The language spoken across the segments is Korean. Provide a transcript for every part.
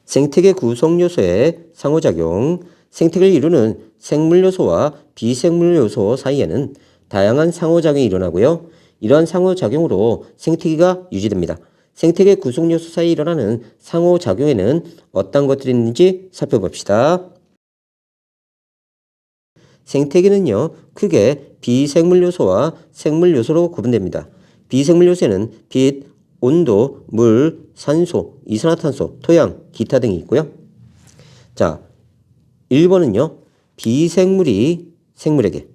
생태계 구성 요소의 상호작용, 생태계를 이루는 생물 요소와 비생물 요소 사이에는 다양한 상호작용이 일어나고요. 이러한 상호작용으로 생태계가 유지됩니다. 생태계 구성 요소 사이에 일어나는 상호작용에는 어떤 것들이 있는지 살펴봅시다. 생태계는요, 크게 비생물 요소와 생물 요소로 구분됩니다. 비생물 요소에는 빛, 온도, 물, 산소, 이산화탄소, 토양, 기타 등이 있고요. 자, 1번은요, 비생물이 생물에게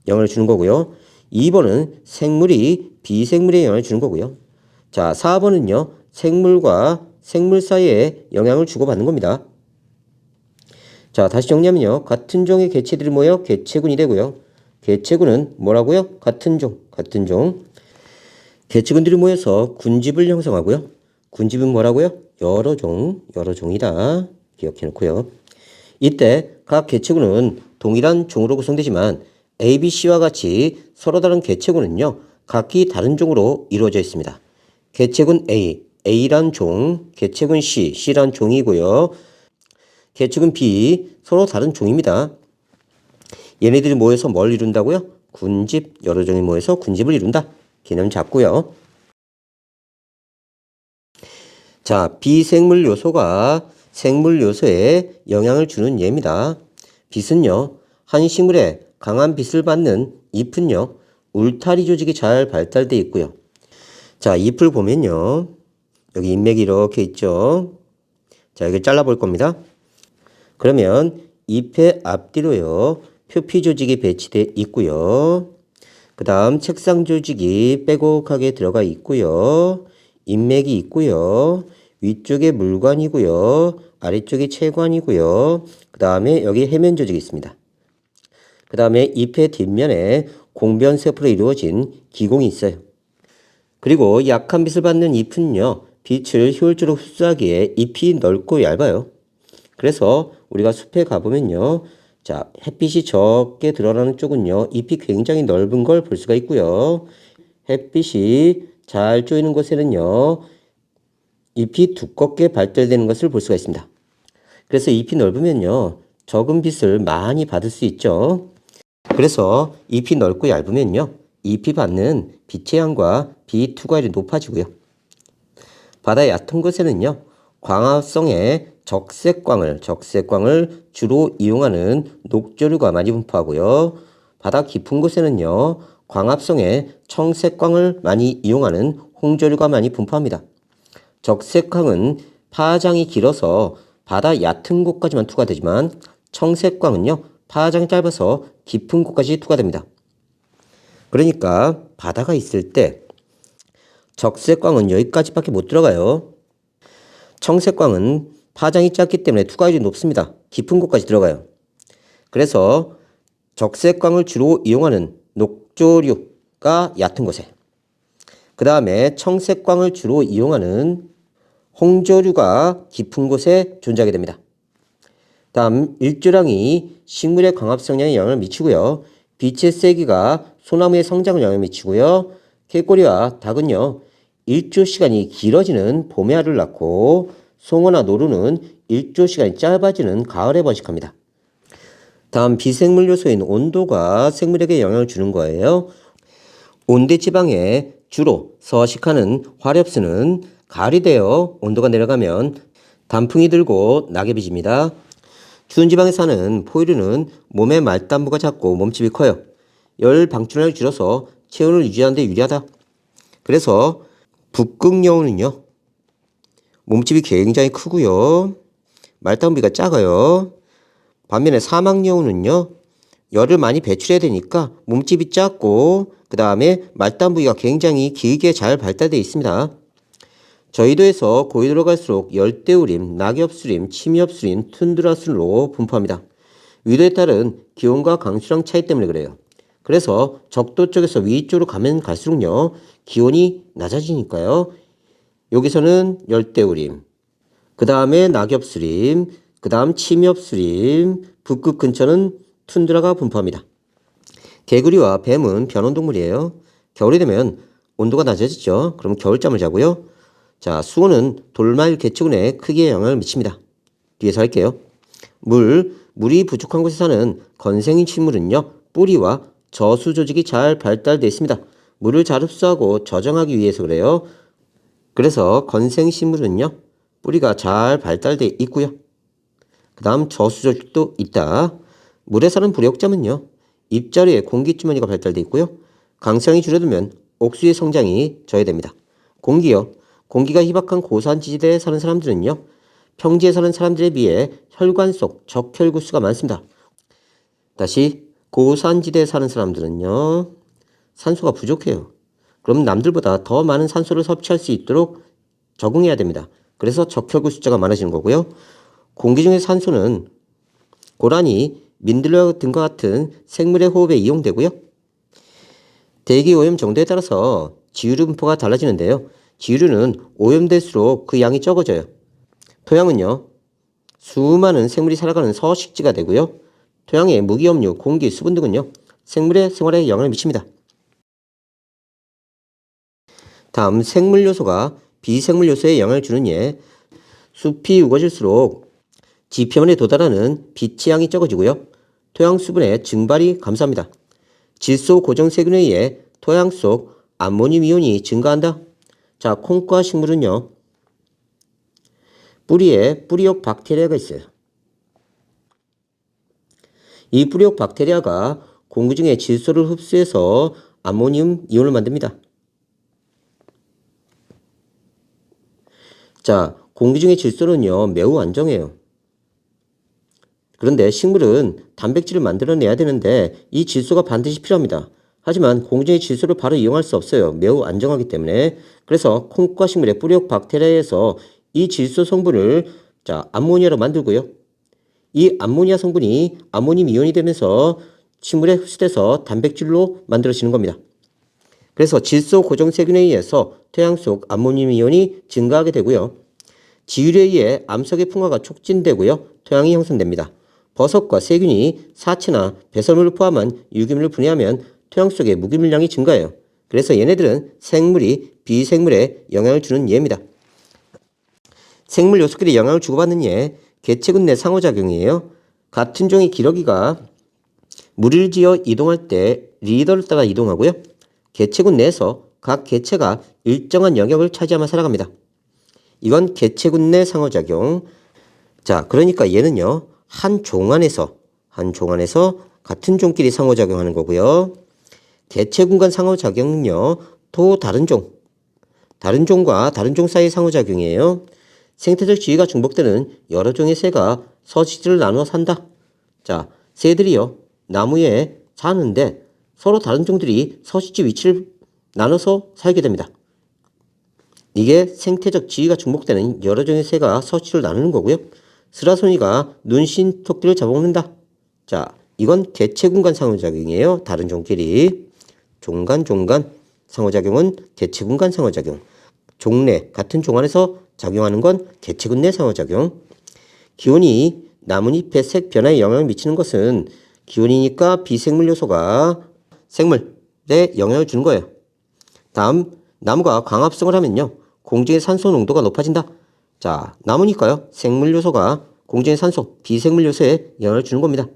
영향을 주는 거고요. 2번은 생물이 비생물에 영향을 주는 거고요. 자, 4번은요, 생물과 생물 사이에 영향을 주고받는 겁니다. 자, 다시 정리하면요. 같은 종의 개체들이 모여 개체군이 되고요. 개체군은 뭐라고요? 같은 종. 개체군들이 모여서 군집을 형성하고요. 군집은 뭐라고요? 여러 종이다. 기억해 놓고요. 이때 각 개체군은 동일한 종으로 구성되지만 A, B, C와 같이 서로 다른 개체군은요. 각기 다른 종으로 이루어져 있습니다. 개체군 A, A란 종, 개체군 C, C란 종이고요. 개체군 B, 서로 다른 종입니다. 얘네들이 모여서 뭘 이룬다고요? 군집, 여러 종이 모여서 군집을 이룬다. 개념 잡고요. 자, 비생물 요소가 생물 요소에 영향을 주는 예입니다. 빛은요, 한 식물에 강한 빛을 받는 잎은요, 울타리 조직이 잘 발달되어 있고요. 자, 잎을 보면요, 여기 잎맥이 이렇게 있죠. 자, 여기 잘라볼 겁니다. 그러면 잎의 앞뒤로요, 표피 조직이 배치되어 있고요. 그 다음 책상 조직이 빼곡하게 들어가 있고요. 잎맥이 있고요. 위쪽에 물관이고요. 아래쪽에 채관이고요. 그 다음에 여기 해면 조직이 있습니다. 그 다음에 잎의 뒷면에 공변세포로 이루어진 기공이 있어요. 그리고 약한 빛을 받는 잎은요, 빛을 효율적으로 흡수하기에 잎이 넓고 얇아요. 그래서 우리가 숲에 가보면요, 자, 햇빛이 적게 들어가는 쪽은요, 잎이 굉장히 넓은 걸 볼 수가 있고요. 햇빛이 잘 쪼이는 곳에는요, 잎이 두껍게 발달되는 것을 볼 수가 있습니다. 그래서 잎이 넓으면요, 적은 빛을 많이 받을 수 있죠. 그래서 잎이 넓고 얇으면요, 잎이 받는 빛의 양과 빛 투과율이 높아지고요. 바다 얕은 곳에는요, 광합성의 적색광을 주로 이용하는 녹조류가 많이 분포하고요. 바다 깊은 곳에는요, 광합성의 청색광을 많이 이용하는 홍조류가 많이 분포합니다. 적색광은 파장이 길어서 바다 얕은 곳까지만 투과되지만 청색광은요, 파장이 짧아서 깊은 곳까지 투과됩니다. 그러니까 바다가 있을 때 적색광은 여기까지밖에 못 들어가요. 청색광은 파장이 짧기 때문에 투과율이 높습니다. 깊은 곳까지 들어가요. 그래서 적색광을 주로 이용하는 녹조류가 얕은 곳에, 그 다음에 청색광을 주로 이용하는 홍조류가 깊은 곳에 존재하게 됩니다. 다음 일조량이 식물의 광합성량에 영향을 미치고요. 빛의 세기가 소나무의 성장을 영향을 미치고요. 개꼬리와 닭은요, 일조 시간이 길어지는 봄에 알을 낳고 송어나 노루는 일조 시간이 짧아지는 가을에 번식합니다. 다음 비생물 요소인 온도가 생물에게 영향을 주는 거예요. 온대 지방에 주로 서식하는 화렵수는 가을이 되어 온도가 내려가면 단풍이 들고 낙엽이 집니다. 추운 지방에 사는 포유류는 몸의 말단부가 작고 몸집이 커요. 열 방출량을 줄여서 체온을 유지하는 데 유리하다. 그래서 북극여우는요, 몸집이 굉장히 크고요. 말단부가 작아요. 반면에 사막여우는요, 열을 많이 배출해야 되니까 몸집이 작고 그 다음에 말단부가 굉장히 길게 잘 발달되어 있습니다. 저희도에서 고위도로 갈수록 열대우림, 낙엽수림, 침엽수림, 툰드라수로 분포합니다. 위도에 따른 기온과 강수량 차이 때문에 그래요. 그래서 적도 쪽에서 위쪽으로 가면 갈수록요, 기온이 낮아지니까요. 여기서는 열대우림, 그 다음에 낙엽수림, 그 다음 침엽수림, 북극 근처는 툰드라가 분포합니다. 개구리와 뱀은 변온동물이에요. 겨울이 되면 온도가 낮아지죠. 그럼 겨울잠을 자고요. 자, 수온은 돌말 개체군에 크게 영향을 미칩니다. 뒤에서 할게요. 물이 부족한 곳에 사는 건생인 식물은요, 뿌리와 저수 조직이 잘 발달되어 있습니다. 물을 잘 흡수하고 저장하기 위해서 그래요. 그래서 건생식물은요, 뿌리가 잘 발달되어 있고요. 그 다음 저수 조직도 있다. 물에 사는 부력자면요, 잎자루에 공기주머니가 발달되어 있고요. 강수량이 줄어들면 옥수수의 성장이 저해됩니다. 공기요. 공기가 희박한 고산 지대에 사는 사람들은요, 평지에 사는 사람들에 비해 혈관 속 적혈구수가 많습니다. 다시 고산지대에 사는 사람들은요, 산소가 부족해요. 그럼 남들보다 더 많은 산소를 섭취할 수 있도록 적응해야 됩니다. 그래서 적혈구 숫자가 많아지는 거고요. 공기 중의 산소는 고라니, 민들레 등과 같은 생물의 호흡에 이용되고요. 대기 오염 정도에 따라서 지유류 분포가 달라지는데요. 지유류는 오염될수록 그 양이 적어져요. 토양은요, 수많은 생물이 살아가는 서식지가 되고요. 토양의 무기염류, 공기, 수분 등은요, 생물의 생활에 영향을 미칩니다. 다음 생물 요소가 비생물 요소에 영향을 주는 예. 숲이 우거질수록 지표면에 도달하는 빛의 양이 적어지고요. 토양 수분의 증발이 감소합니다. 질소 고정 세균에 의해 토양 속 암모늄 이온이 증가한다. 자, 콩과 식물은요, 뿌리에 뿌리옥 박테리아가 있어요. 이 뿌리옥 박테리아가 공기 중에 질소를 흡수해서 암모늄 이온을 만듭니다. 자, 공기 중의 질소는요, 매우 안정해요. 그런데 식물은 단백질을 만들어내야 되는데 이 질소가 반드시 필요합니다. 하지만 공기 중의 질소를 바로 이용할 수 없어요. 매우 안정하기 때문에. 그래서 콩과 식물의 뿌리옥 박테리아에서 이 질소 성분을 암모니아로 만들고요. 이 암모니아 성분이 암모늄 이온이 되면서 식물에 흡수돼서 단백질로 만들어지는 겁니다. 그래서 질소 고정 세균에 의해서 토양 속 암모늄 이온이 증가하게 되고요. 지유류에 의해 암석의 풍화가 촉진되고요. 토양이 형성됩니다. 버섯과 세균이 사체나 배설물을 포함한 유기물을 분해하면 토양 속의 무기물량이 증가해요. 그래서 얘네들은 생물이 비생물에 영향을 주는 예입니다. 생물 요소끼리 영향을 주고받는 예, 개체군 내 상호작용이에요. 같은 종의 기러기가 무리를 지어 이동할 때 리더를 따라 이동하고요. 개체군 내에서 각 개체가 일정한 영역을 차지하며 살아갑니다. 이건 개체군 내 상호작용. 자, 그러니까 얘는요, 한 종 안에서 같은 종끼리 상호작용하는 거고요. 개체군 간 상호작용은요, 또 다른 종과 다른 종 사이의 상호작용이에요. 생태적 지위가 중복되는 여러 종의 새가 서식지를 나누어 산다. 자, 새들이요, 나무에 사는데 서로 다른 종들이 서식지 위치를 나눠서 살게 됩니다. 이게 생태적 지위가 중복되는 여러 종의 새가 서식지를 나누는 거고요. 스라소니가 눈신 토끼를 잡아먹는다. 자, 이건 개체군 간 상호작용이에요. 다른 종끼리. 종 간 상호작용은 개체군 간 상호작용. 종내 같은 종 안에서 작용하는 건 개체군 내 상호작용. 기온이 나뭇잎의 색 변화에 영향을 미치는 것은 기온이니까 비생물 요소가 생물에 영향을 주는 거예요. 다음, 나무가 광합성을 하면요, 공중의 산소 농도가 높아진다. 자, 나무니까요, 생물 요소가 공중의 산소, 비생물 요소에 영향을 주는 겁니다.